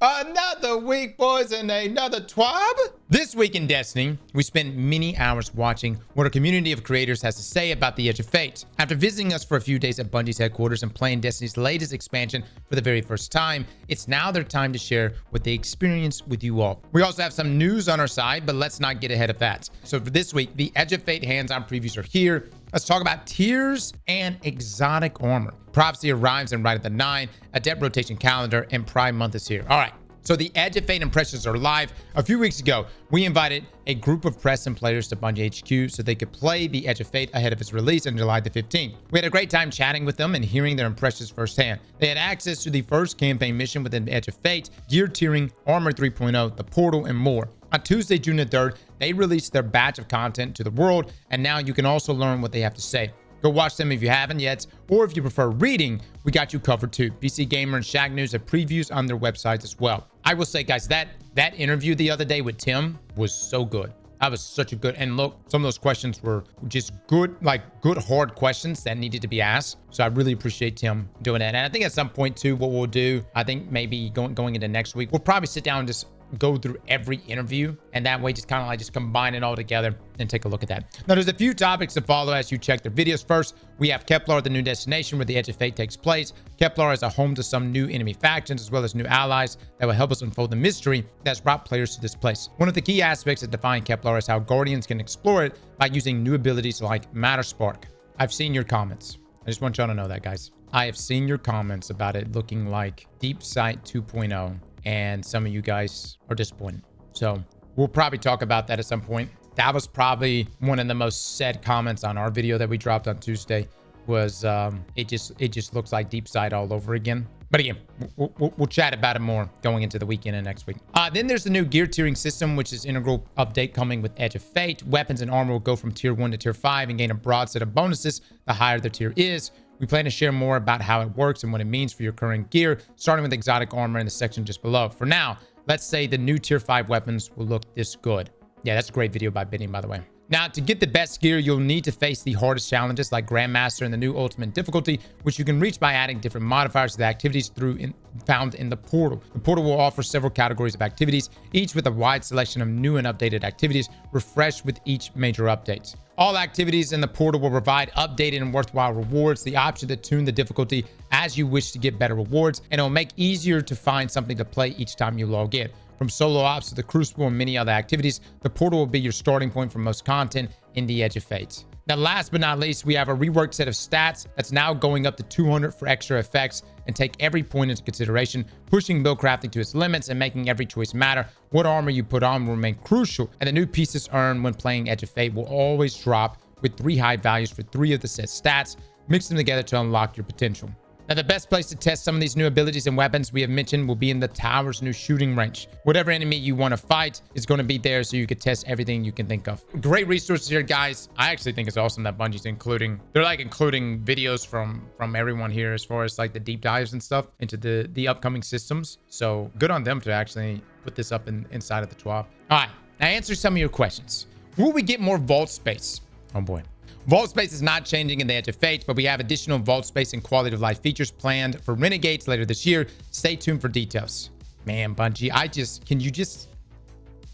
Another week, boys, and another TWAB. This week in Destiny, we spent many hours watching what a community of creators has to say about the Edge of Fate. After visiting us for a few days at Bungie's headquarters and playing Destiny's latest expansion for the very first time, it's now their time to share what they experienced with you all. We also have some news on our side, but let's not get ahead of that. So for this week, the Edge of Fate hands-on previews are here. Let's talk about tiers and exotic armor. Prophecy arrives in right at the 9, Adept rotation calendar, and Prime month is here. All right. So the Edge of Fate impressions are live. A few weeks ago, we invited a group of press and players to Bungie HQ so they could play the Edge of Fate ahead of its release on July the 15th. We had a great time chatting with them and hearing their impressions firsthand. They had access to the first campaign mission within the Edge of Fate, gear tiering, armor 3.0, the portal, and more. On Tuesday, June the 3rd, they released their batch of content to the world, and now you can also learn what they have to say. Go watch them if you haven't yet, or if you prefer reading, we got you covered too. PC Gamer and Shag News have previews on their websites as well. I will say, guys, that interview the other day with Tim was so good. That was such a good, and look, some of those questions were just good, like good, hard questions that needed to be asked. So I really appreciate Tim doing that. And I think at some point too, what we'll do, I think maybe going into next week, we'll probably sit down and just go through every interview, and that way just kind of like just combine it all together and take a look at that. Now there's a few topics to follow as you check their videos. First, we have Kepler, the new destination where the Edge of Fate takes place. Kepler is a home to some new enemy factions as well as new allies that will help us unfold the mystery that's brought players to this place. One of the key aspects that define Kepler is how Guardians can explore it by using new abilities like Matter Spark. I've seen your comments. I just want y'all to know that, guys. I have seen your comments about it looking like Deep Sight 2.0. And some of you guys are disappointed. So we'll probably talk about that at some point. That was probably one of the most said comments on our video that we dropped on Tuesday was it just looks like Deep Sight all over again. But again, we'll chat about it more going into the weekend and next week. Then there's the new gear tiering system, which is integral update coming with Edge of Fate. Weapons and armor will go from tier 1 to tier 5 and gain a broad set of bonuses the higher the tier is. We plan to share more about how it works and what it means for your current gear, starting with exotic armor in the section just below. For now, let's say the new tier 5 weapons will look this good. Yeah, that's a great video by Benny, by the way. Now, to get the best gear, you'll need to face the hardest challenges like Grandmaster and the new Ultimate difficulty, which you can reach by adding different modifiers to the activities found in the portal. The portal will offer several categories of activities, each with a wide selection of new and updated activities, refreshed with each major updates. All activities in the portal will provide updated and worthwhile rewards, the option to tune the difficulty as you wish to get better rewards, and it will make it easier to find something to play each time you log in. From solo ops to the Crucible and many other activities, the portal will be your starting point for most content in the Edge of Fate. Now, last but not least, we have a reworked set of stats that's now going up to 200 for extra effects and take every point into consideration, pushing build crafting to its limits and making every choice matter. What armor you put on will remain crucial, and the new pieces earned when playing Edge of Fate will always drop with 3 high values for 3 of the set stats. Mix them together to unlock your potential. Now, the best place to test some of these new abilities and weapons we have mentioned will be in the tower's new shooting range. Whatever enemy you want to fight is going to be there, so you can test everything you can think of. Great resources here, guys. I actually think it's awesome that Bungie's including videos from everyone here as far as like the deep dives and stuff into the upcoming systems. So good on them to actually put this up inside of the TWAB. All right, now answer some of your questions. Will we get more vault space? Oh boy. Vault space is not changing in the Edge of Fate, but we have additional vault space and quality of life features planned for Renegades later this year. Stay tuned for details. Man, Bungie,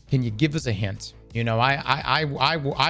can you give us a hint? You know, I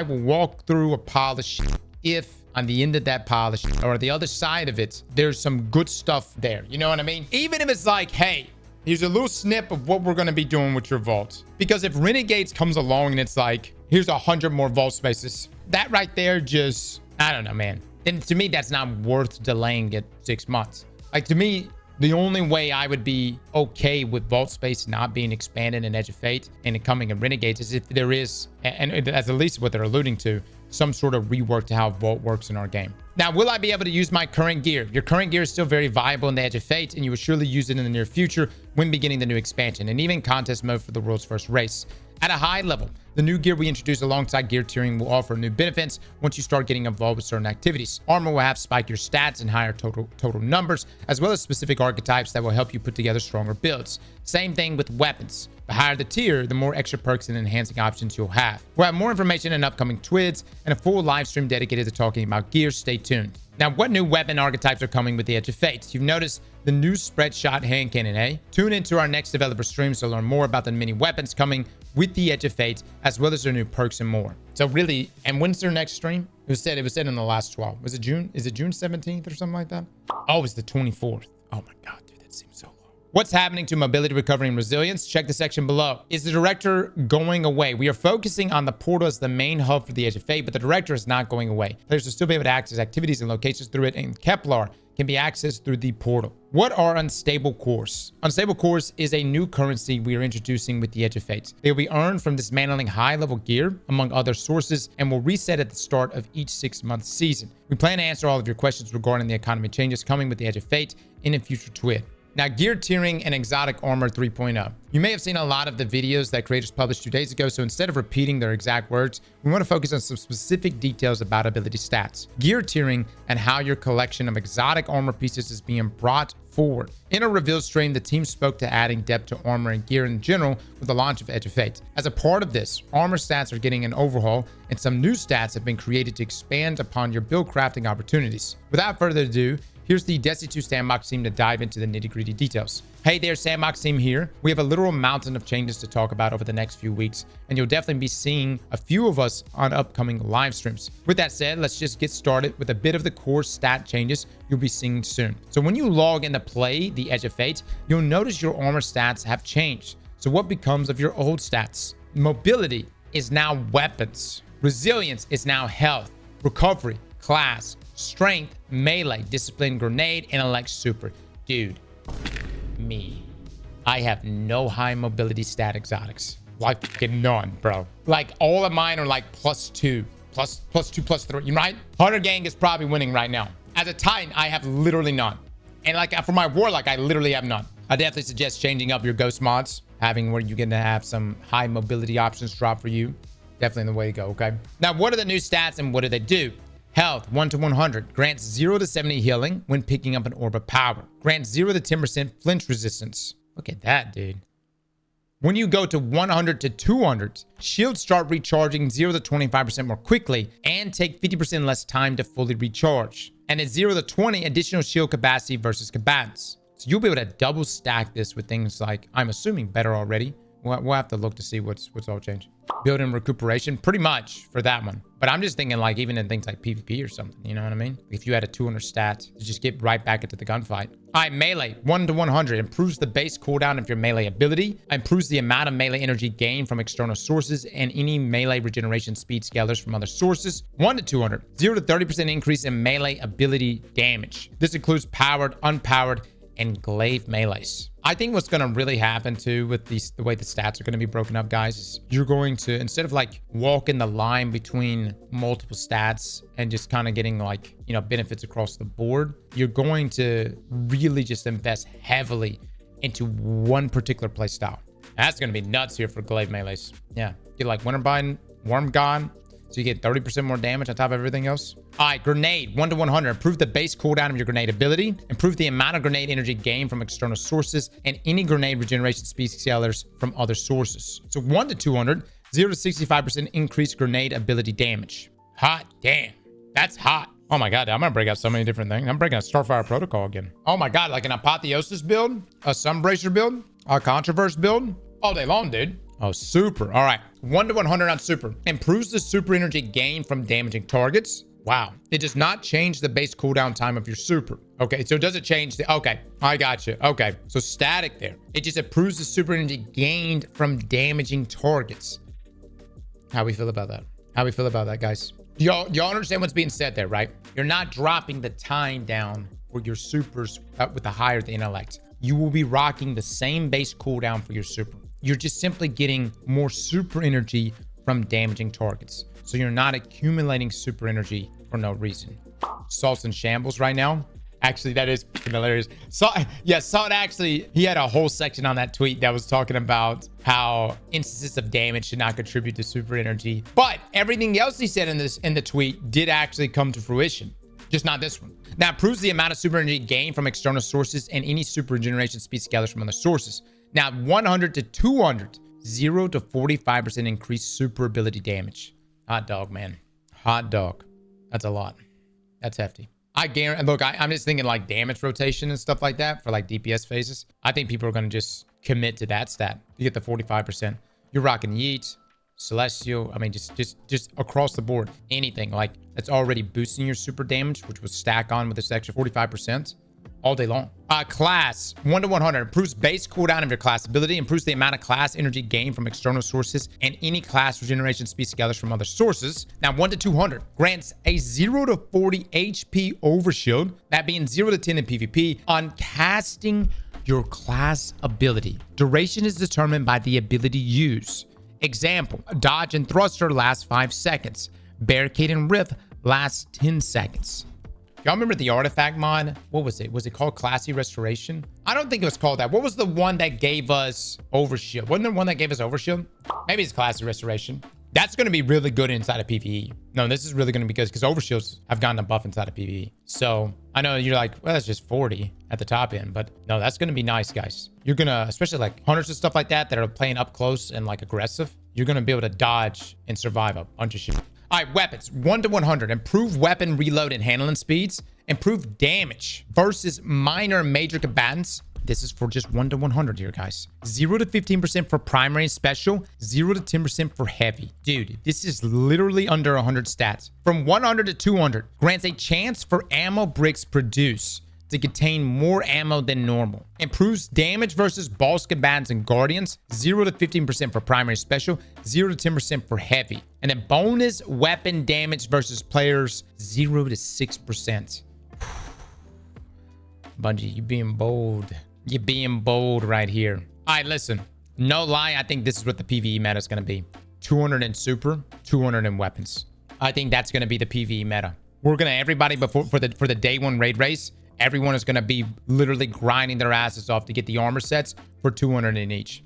will walk through a pile of shit if on the end of that pile of shit or the other side of it, there's some good stuff there. You know what I mean? Even if it's like, hey, here's a little snip of what we're going to be doing with your vault. Because if Renegades comes along and it's like, here's 100 more vault spaces, that right there just, I don't know, man. And to me, that's not worth delaying it 6 months. Like, to me, the only way I would be okay with vault space not being expanded in Edge of Fate and it coming in Renegades is if there is, and that's at least what they're alluding to, some sort of rework to how vault works in our game. Now, will I be able to use my current gear? Your current gear is still very viable in the Edge of Fate, and you will surely use it in the near future when beginning the new expansion, and even contest mode for the world's first race. At a high level, the new gear we introduce alongside gear tiering will offer new benefits once you start getting involved with certain activities. Armor will have spike your stats and higher total numbers, as well as specific archetypes that will help you put together stronger builds. Same thing with weapons. The higher the tier, the more extra perks and enhancing options you'll have. We'll have more information in upcoming TWIDs and a full live stream dedicated to talking about gear. Stay tuned. Now, what new weapon archetypes are coming with the Edge of Fate? You've noticed the new spread shot hand cannon, eh? Tune into our next developer streams to learn more about the many weapons coming with the Edge of Fate, as well as their new perks and more. So really, and when's their next stream? It was said in the last 12. Was it June? Is it June 17th or something like that? Oh, it's the 24th. Oh my God, dude, that seems so long. What's happening to mobility, recovery, and resilience? Check the section below. Is the director going away? We are focusing on the portal as the main hub for the Edge of Fate, but the director is not going away. Players will still be able to access activities and locations through it, and Kepler can be accessed through the portal. What are unstable cores? Unstable cores is a new currency we are introducing with the Edge of Fate. They will be earned from dismantling high-level gear, among other sources, and will reset at the start of each 6-month season. We plan to answer all of your questions regarding the economy changes coming with the Edge of Fate in a future TWAB. Now, gear tiering and exotic armor 3.0. You may have seen a lot of the videos that creators published 2 days ago, so instead of repeating their exact words, we want to focus on some specific details about ability stats, gear tiering, and how your collection of exotic armor pieces is being brought forward. In a reveal stream, the team spoke to adding depth to armor and gear in general with the launch of Edge of Fate. As a part of this, armor stats are getting an overhaul, and some new stats have been created to expand upon your build crafting opportunities. Without further ado, here's the Destiny 2 Sandbox team to dive into the nitty-gritty details. Hey there, Sandbox team here. We have a literal mountain of changes to talk about over the next few weeks, and you'll definitely be seeing a few of us on upcoming live streams. With that said, let's just get started with a bit of the core stat changes you'll be seeing soon. So when you log in to play the Edge of Fate, you'll notice your armor stats have changed. So what becomes of your old stats? Mobility is now weapons. Resilience is now health. Recovery, class, strength, melee, discipline, grenade, intellect, super. Dude, me. I have no high mobility stat exotics. Like fucking none, bro. Like all of mine are like +2, +2, +3. You right? Hunter Gang is probably winning right now. As a Titan, I have literally none. And like for my Warlock, I literally have none. I definitely suggest changing up your ghost mods, having where you're gonna have some high mobility options drop for you. Definitely the way to go, okay? Now, what are the new stats and what do they do? Health, 1 to 100. Grants 0 to 70 healing when picking up an orb of power. Grants 0 to 10% flinch resistance. Look at that, dude. When you go to 100 to 200, shields start recharging 0 to 25% more quickly and take 50% less time to fully recharge. And at 0 to 20, additional shield capacity versus combatants. So you'll be able to double stack this with things like, I'm assuming better already. We'll have to look to see what's all changed. Build-in recuperation, pretty much for that one. But I'm just thinking like even in things like PvP or something, you know what I mean? If you had a 200 stat, you just get right back into the gunfight. All right, melee, 1 to 100. Improves the base cooldown of your melee ability. Improves the amount of melee energy gained from external sources and any melee regeneration speed scalers from other sources. 1 to 200. 0 to 30% increase in melee ability damage. This includes powered, unpowered, and glaive melees. I think what's going to really happen too with the way the stats are going to be broken up, guys, is you're going to, instead of like walking the line between multiple stats and just kind of getting like, you know, benefits across the board, you're going to really just invest heavily into one particular play style. That's going to be nuts here for glaive melees. Yeah. Get like Winterbind, Worm God. So you get 30% more damage on top of everything else. All right, grenade, 1 to 100. Improve the base cooldown of your grenade ability. Improve the amount of grenade energy gained from external sources and any grenade regeneration speed scalers from other sources. So 1 to 200, 0 to 65% increased grenade ability damage. Hot damn, that's hot. Oh my God, I'm gonna break out so many different things. I'm breaking a Starfire Protocol again. Oh my God, like an Apotheosis build, a Sunbracer build, a Controverse build, all day long, dude. Oh, super. All right. 1 to 100 on super. Improves the super energy gained from damaging targets. Wow. It does not change the base cooldown time of your super. Okay. So does it change the... Okay. I got you. Okay. So static there. It just improves the super energy gained from damaging targets. How we feel about that? How we feel about that, guys? Y'all understand what's being said there, right? You're not dropping the time down for your supers with the higher the intellect. You will be rocking the same base cooldown for your super. You're just simply getting more super energy from damaging targets. So you're not accumulating super energy for no reason. Salt's in shambles right now. Actually, that is hilarious. Salt actually, he had a whole section on that tweet that was talking about how instances of damage should not contribute to super energy. But everything else he said in the tweet did actually come to fruition. Just not this one. Now, it proves the amount of super energy gained from external sources and any super regeneration speed scalers from other sources. Now, 100 to 200, 0 to 45% increased super ability damage. Hot dog, man. Hot dog. That's a lot. That's hefty. I guarantee, look, I'm just thinking like damage rotation and stuff like that for like DPS phases. I think people are going to just commit to that stat. You get the 45%. You're rocking Yeet, Celestial. I mean, just across the board, anything like that's already boosting your super damage, which will stack on with this extra 45% all day long. Class 1 to 100 improves base cooldown of your class ability, improves the amount of class energy gained from external sources and any class regeneration speed scalars from other sources. Now 1 to 200 grants a 0 to 40 HP overshield, that being 0 to 10 in PvP on casting your class ability. Duration is determined by the ability used. Example, dodge and thruster lasts 5 seconds. Barricade and rift lasts 10 seconds. Y'all remember the artifact mod? What was it? Was it called Classy Restoration? I don't think it was called that. What was the one that gave us Overshield? Wasn't there one that gave us Overshield? Maybe it's Classy Restoration. That's going to be really good inside of PvE. No, this is really going to be good because Overshields have gotten a buff inside of PvE. So I know you're like, well, that's just 40 at the top end. But no, that's going to be nice, guys. You're going to, especially like hunters and stuff like that are playing up close and like aggressive. You're going to be able to dodge and survive a bunch of shit. All right, weapons 1 to 100. Improve weapon reload and handling speeds. Improve damage versus minor and major combatants. This is for just 1 to 100 here, guys. 0 to 15% for primary and special. 0 to 10% for heavy. Dude, this is literally under 100 stats. From 100 to 200 grants a chance for ammo bricks produced to contain more ammo than normal. Improves damage versus boss combatants and guardians. 0 to 15% for primary special. 0 to 10% for heavy. And then bonus weapon damage versus players. 0 to 6%. Bungie, you being bold. You're being bold right here. All right, listen. No lie, I think this is what the PvE meta is going to be. 200 in super, 200 in weapons. I think that's going to be the PvE meta. We're going to, everybody before for the day one raid race, everyone is going to be literally grinding their asses off to get the armor sets for 200 in each.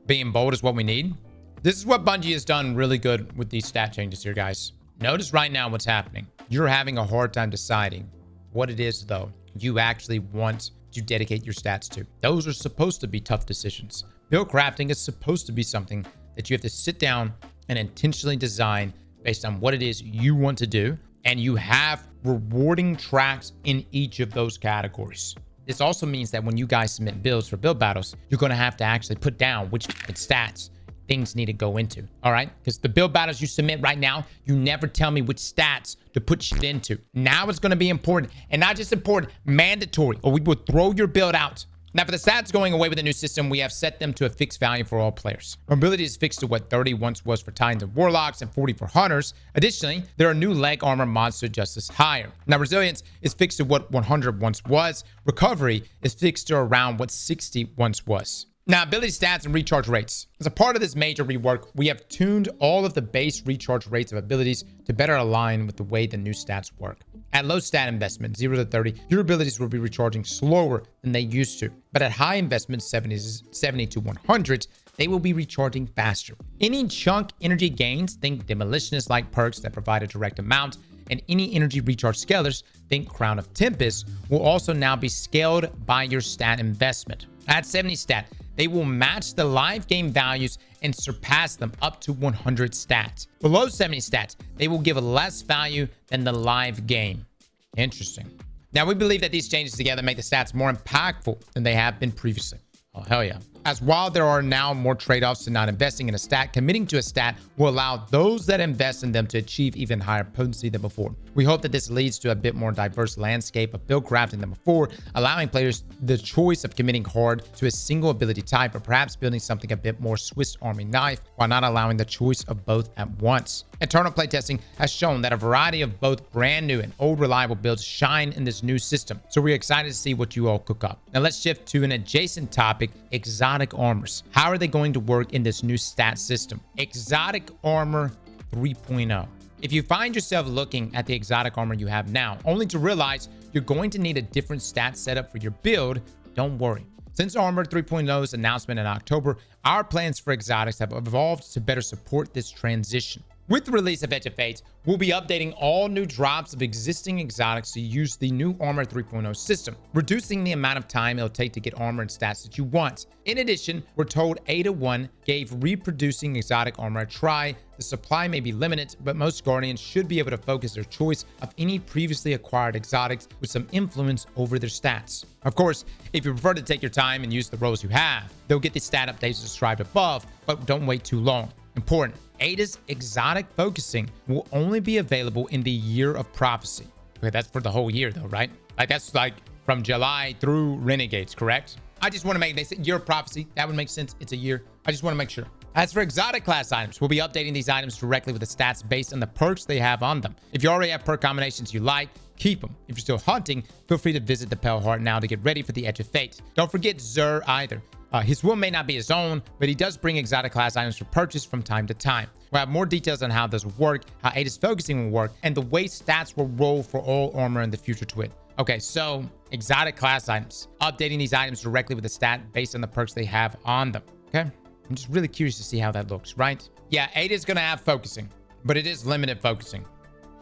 Being bold is what we need. This is what Bungie has done really good with these stat changes here, guys. Notice right now what's happening. You're having a hard time deciding what it is, though, you actually want to dedicate your stats to. Those are supposed to be tough decisions. Build crafting is supposed to be something that you have to sit down and intentionally design based on what it is you want to do. And you have rewarding tracks in each of those categories. This also means that when you guys submit builds for build battles, you're going to have to actually put down which stats things need to go into. All right? Because the build battles you submit right now, you never tell me which stats to put shit into. Now it's going to be important, and not just important, mandatory, or we will throw your build out. Now, for the stats going away with the new system, we have set them to a fixed value for all players. Mobility is fixed to what 30 once was for Titans and Warlocks and 40 for Hunters. Additionally, there are new leg armor mods to adjust this higher. Now, Resilience is fixed to what 100 once was. Recovery is fixed to around what 60 once was. Now, ability stats and recharge rates. As a part of this major rework, we have tuned all of the base recharge rates of abilities to better align with the way the new stats work. At low stat investment, 0 to 30, your abilities will be recharging slower than they used to. But at high investment, 70 to 100, they will be recharging faster. Any chunk energy gains, think demolitionist-like perks that provide a direct amount, and any energy recharge scalars, think Crown of Tempest, will also now be scaled by your stat investment. At 70 stat, they will match the live game values and surpass them up to 100 stats. Below 70 stats, they will give less value than the live game. Interesting. Now, we believe that these changes together make the stats more impactful than they have been previously. Oh, hell yeah. As while there are now more trade-offs to not investing in a stat, committing to a stat will allow those that invest in them to achieve even higher potency than before. We hope that this leads to a bit more diverse landscape of build crafting than before, allowing players the choice of committing hard to a single ability type, or perhaps building something a bit more Swiss Army knife, while not allowing the choice of both at once. Internal playtesting has shown that a variety of both brand new and old reliable builds shine in this new system, so we're excited to see what you all cook up. Now let's shift to an adjacent topic, exotic armors. How are they going to work in this new stat system? Exotic armor 3.0. If you find yourself looking at the exotic armor you have now, only to realize you're going to need a different stat setup for your build, don't worry. Since Armor 3.0's announcement in October, our plans for exotics have evolved to better support this transition. With the release of Edge of Fate, we'll be updating all new drops of existing exotics to use the new Armor 3.0 system, reducing the amount of time it'll take to get armor and stats that you want. In addition, we're told Ada 1 gave reproducing exotic armor a try. The supply may be limited, but most Guardians should be able to focus their choice of any previously acquired exotics with some influence over their stats. Of course, if you prefer to take your time and use the roles you have, they'll get the stat updates described above, but don't wait too long. Important. Ada's exotic focusing will only be available in the Year of Prophecy. Okay, that's for the whole year though, right? Like that's like from July through Renegades, correct? I just want to make, they said Year of Prophecy. That would make sense. It's a year. I just want to make sure. As for exotic class items, we'll be updating these items directly with the stats based on the perks they have on them. If you already have perk combinations you like, keep them. If you're still hunting, feel free to visit the Pale Heart now to get ready for the Edge of Fate. Don't forget Zur either. His will may not be his own, but he does bring exotic class items for purchase from time to time. We'll have more details on how this will work, how Ada's focusing will work, and the way stats will roll for all armor in the future twit. Okay, so exotic class items. Updating these items directly with the stat based on the perks they have on them. Okay, I'm just really curious to see how that looks, right? Yeah, Ada's gonna have focusing, but it is limited focusing.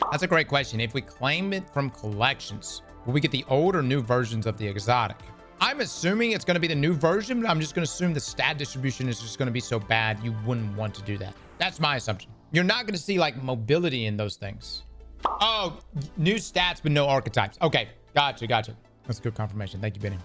That's a great question. If we claim it from collections, will we get the old or new versions of the exotic? I'm assuming it's going to be the new version, but I'm just going to assume the stat distribution is just going to be so bad you wouldn't want to do that. That's my assumption. You're not going to see like mobility in those things. Oh, new stats but no archetypes. Okay, gotcha. That's good confirmation. Thank you, Benny.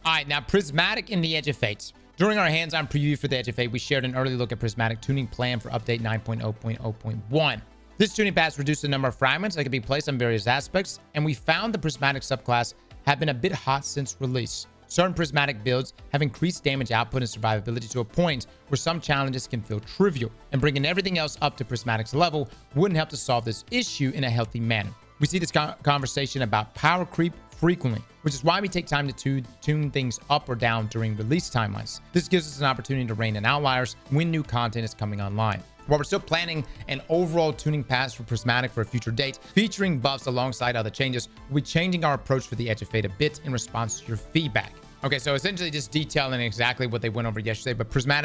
All right, now Prismatic in the Edge of Fate. During our hands-on preview for the Edge of Fate, we shared an early look at Prismatic tuning plan for update 9.0.0.1. This tuning pass reduced the number of fragments that can be placed on various aspects, and we found the Prismatic subclass have been a bit hot since release. Certain Prismatic builds have increased damage output and survivability to a point where some challenges can feel trivial, and bringing everything else up to Prismatic's level wouldn't help to solve this issue in a healthy manner. We see this conversation about power creep frequently, which is why we take time to tune things up or down during release timelines. This gives us an opportunity to rein in outliers when new content is coming online. While we're still planning an overall tuning pass for Prismatic for a future date, featuring buffs alongside other changes, we'll be changing our approach for the Edge of Fate a bit in response to your feedback. Okay, so essentially just detailing exactly what they went over yesterday, but prismatic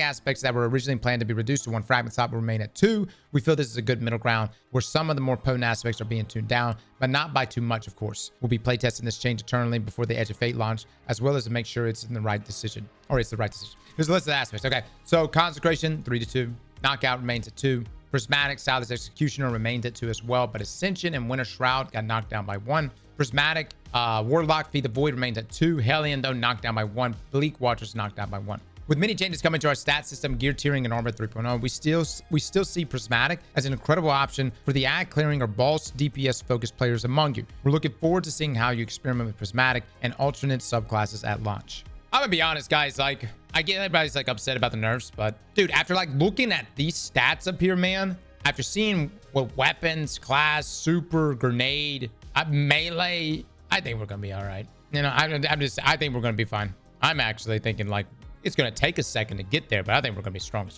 aspects that were originally planned to be reduced to 1 fragment slot will remain at 2. We feel this is a good middle ground where some of the more potent aspects are being tuned down, but not by too much, of course. We'll be playtesting this change eternally before the Edge of Fate launch, as well as to make sure it's in the right decision, or it's the right decision. Here's a list of aspects. Okay, so Consecration, 3 to 2. Knockout remains at 2. Prismatic, Salvage Executioner remains at 2 as well, but Ascension and Winter Shroud got knocked down by 1. Prismatic, Warlock, Feed the Void remains at 2. Hellion, though, knocked down by 1. Bleak Watchers knocked down by 1. With many changes coming to our stat system, gear tiering, and armor 3.0, we still see Prismatic as an incredible option for the ad clearing or boss DPS focused players among you. We're looking forward to seeing how you experiment with Prismatic and alternate subclasses at launch. I'm gonna be honest, guys, like, I get everybody's like upset about the nerfs, but dude, after like looking at these stats up here, man, after seeing what weapons, class, super, grenade, melee, I think we're gonna be all right. You know, I think we're gonna be fine. I'm actually thinking like it's gonna take a second to get there, but I think we're gonna be strong.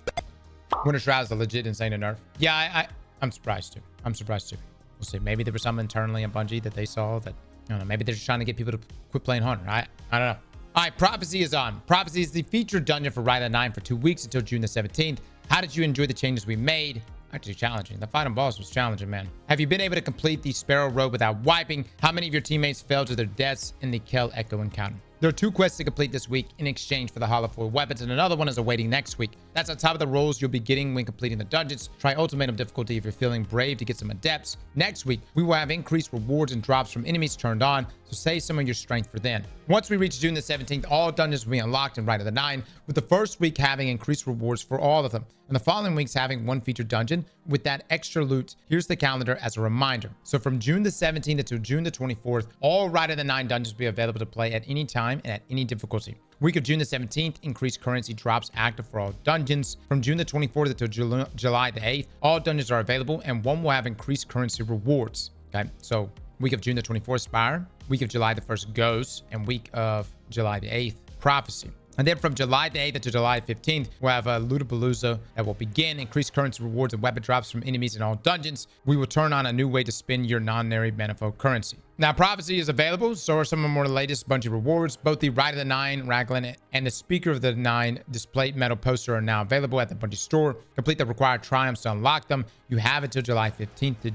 Winter Shroud is a legit insane to nerf. Yeah, I'm surprised too. I'm surprised too. We'll see. Maybe there was something internally in Bungie that they saw that, I don't know, maybe they're just trying to get people to quit playing Hunter. I don't know. All right, Prophecy is on. Prophecy is the featured dungeon for Rite of 9 for 2 weeks until June the 17th. How did you enjoy the changes we made? Actually challenging. The final boss was challenging, man. Have you been able to complete the Sparrow Road without wiping? How many of your teammates fell to their deaths in the Kel Echo encounter? There are 2 quests to complete this week in exchange for the Hollow Foil weapons, and another one is awaiting next week. That's on top of the rolls you'll be getting when completing the dungeons. Try Ultimatum difficulty if you're feeling brave to get some Adepts. Next week, we will have increased rewards and drops from enemies turned on, so save some of your strength for then. Once we reach June the 17th, all dungeons will be unlocked in Rite of the 9, with the first week having increased rewards for all of them, and the following weeks having 1 featured dungeon with that extra loot. Here's the calendar as a reminder. So from June the 17th until June the 24th, all Rite of the 9 dungeons will be available to play at any time and at any difficulty. Week of June the 17th, increased currency drops active for all dungeons. From June the 24th until July the 8th, all dungeons are available and one will have increased currency rewards. Okay, so week of June the 24th, Spire. Week of July the 1st, Ghost. And week of July the 8th, Prophecy. And then from July the 8th to July 15th, we'll have a Lootapalooza that will begin. Increased currency rewards and weapon drops from enemies in all dungeons. We will turn on a new way to spend your non-nary manifold currency. Now, Prophecy is available. So are some of the more latest Bungie rewards. Both the Rite of the Nine, Raglan, and the Speaker of the Nine displayed metal poster are now available at the Bungie store. Complete the required triumphs to unlock them. You have until July 15th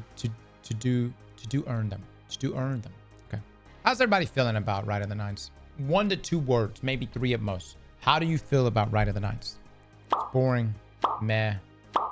to earn them. Okay. How's everybody feeling about Rite of the Nines? 1 to 2 words, maybe 3 at most. How do you feel about Rite of the Nines? Boring, meh,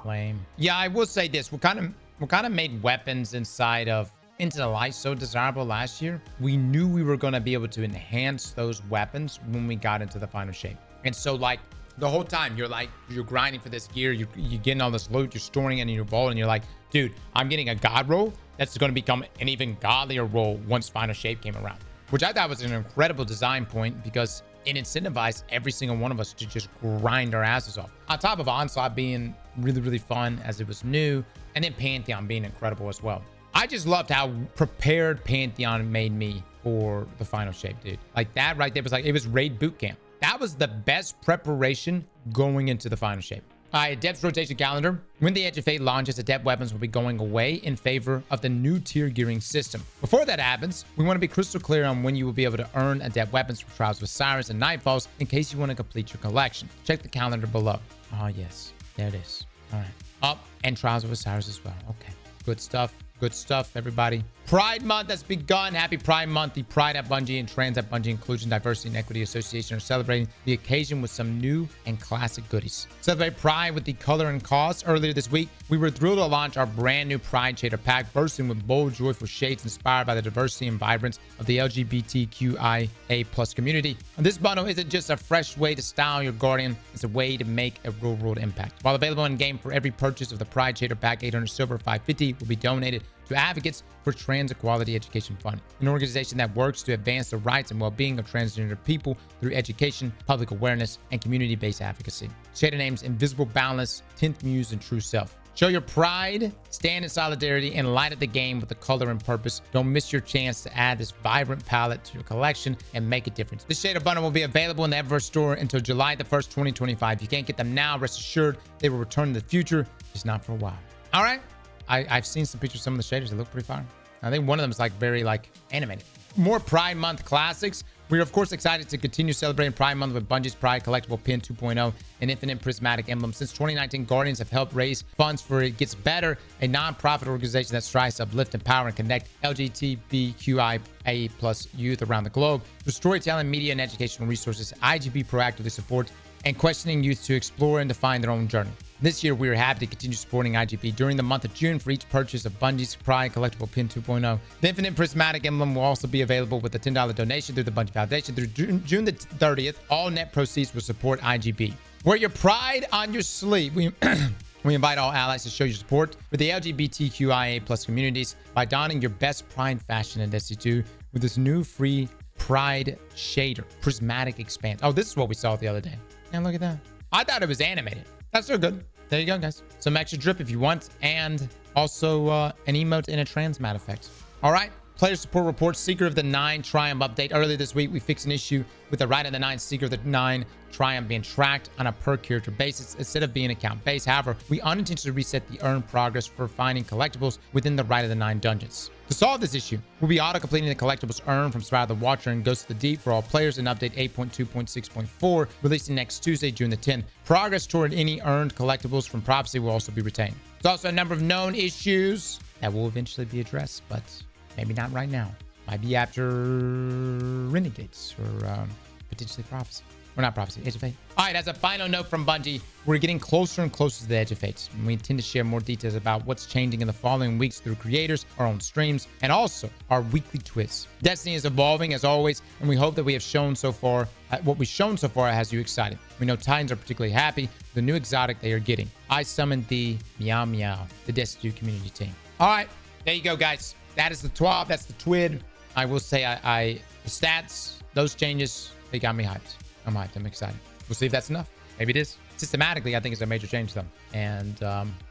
lame. Yeah, I will say this. We kind of made weapons inside of Into the Light so desirable last year. We knew we were going to be able to enhance those weapons when we got into the final shape. And so like the whole time you're grinding for this gear, you're getting all this loot, you're storing it in your vault, and you're like, dude, I'm getting a god roll that's going to become an even godlier roll once final shape came around, which I thought was an incredible design point because it incentivized every single one of us to just grind our asses off. On top of Onslaught being really, really fun as it was new, and then Pantheon being incredible as well. I just loved how prepared Pantheon made me for the final shape, dude. Like that right there was like, it was raid boot camp. That was the best preparation going into the final shape. Adepts rotation calendar. When the Edge of Fate launches, Adept weapons will be going away in favor of the new tier gearing system. Before that happens, we want to be crystal clear on when you will be able to earn Adept weapons from Trials of Osiris and Nightfalls in case you want to complete your collection. Check the calendar below. Oh, yes. There it is. All right. Up and Trials of Osiris as well. Okay. Good stuff. Good stuff, everybody. Pride Month has begun. Happy Pride Month. The Pride at Bungie and Trans at Bungie Inclusion, Diversity, and Equity Association are celebrating the occasion with some new and classic goodies. Celebrate Pride with the color and cause. Earlier this week, we were thrilled to launch our brand new Pride Shader Pack, bursting with bold, joyful shades inspired by the diversity and vibrance of the LGBTQIA+ community. And this bundle isn't just a fresh way to style your Guardian, it's a way to make a real-world impact. While available in-game for every purchase of the Pride Shader Pack, 800 silver, 550 will be donated to Advocates for Trans Equality Education Fund, an organization that works to advance the rights and well-being of transgender people through education, public awareness, and community-based advocacy. Shader names Invisible Boundless, 10th Muse, and True Self. Show your pride, stand in solidarity, and light up the game with the color and purpose. Don't miss your chance to add this vibrant palette to your collection and make a difference. This shader bundle will be available in the Eververse store until July the 1st, 2025. If you can't get them now, rest assured they will return in the future, just not for a while. All right. I've seen some pictures of some of the shaders. They look pretty fire. I think one of them is like very like animated. More Pride Month classics. We're of course excited to continue celebrating Pride Month with Bungie's Pride Collectible Pin 2.0 and Infinite Prismatic Emblem. Since 2019, Guardians have helped raise funds for It Gets Better, a non-profit organization that strives to uplift, empower, and connect LGBTQIA+ youth around the globe. Through storytelling, media, and educational resources, IGB proactively supports and questioning youth to explore and define their own journey. This year, we are happy to continue supporting IGP during the month of June for each purchase of Bungie's Pride Collectible Pin 2.0. The Infinite Prismatic Emblem will also be available with a $10 donation through the Bungie Foundation. Through June the 30th, all net proceeds will support IGP. Wear your pride on your sleeve. We invite all allies to show your support for the LGBTQIA+ communities by donning your best Pride fashion in SC2 with this new free Pride shader, Prismatic Expand. Oh, this is what we saw the other day. And look at that. I thought it was animated. That's so good. There you go, guys. Some extra drip if you want, and also an emote in a trans mat effect. All right. Player support report, Seeker of the Nine Triumph update. Earlier this week, we fixed an issue with the Rite of the Nine Seeker of the Nine Triumph being tracked on a per character basis instead of being account based. However, we unintentionally reset the earn progress for finding collectibles within the Rite of the Nine dungeons. To solve this issue, we'll be auto-completing the collectibles earned from Spout of the Watcher and Ghost of the Deep for all players in update 8.2.6.4, releasing next Tuesday, June the 10th. Progress toward any earned collectibles from Prophecy will also be retained. There's also a number of known issues that will eventually be addressed, but maybe not right now. Might be after Renegades or potentially Prophecy. Or not Prophecy, Edge of Fate. All right, as a final note from Bungie, we're getting closer and closer to the Edge of Fate. And we intend to share more details about what's changing in the following weeks through creators, our own streams, and also our weekly twists. Destiny is evolving as always, and we hope that we have shown so far, what we've shown so far has you excited. We know Titans are particularly happy with the new exotic they are getting. I summoned the Meow Meow, the Destiny 2 community team. All right, there you go, guys. That is the TWAB. That's the TWID. I will say the stats, those changes, they got me hyped. I'm hyped. I'm excited. We'll see if that's enough. Maybe it is. Systematically, I think it's a major change to them. And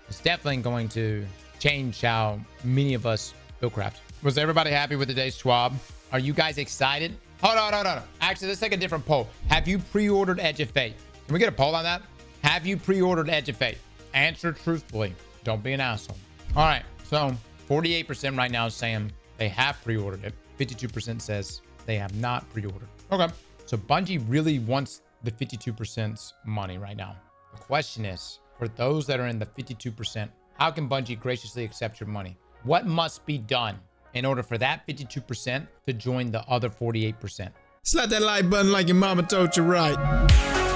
it's definitely going to change how many of us build craft. Was everybody happy with today's TWAB? Are you guys excited? Hold on. Actually, let's take a different poll. Have you pre-ordered Edge of Fate? Can we get a poll on that? Have you pre-ordered Edge of Fate? Answer truthfully. Don't be an asshole. All right. So 48% right now is saying they have pre-ordered it. 52% says they have not pre-ordered. Okay. So Bungie really wants the 52% money right now. The question is, for those that are in the 52%, how can Bungie graciously accept your money? What must be done in order for that 52% to join the other 48%? Slap that like button like your mama told you right.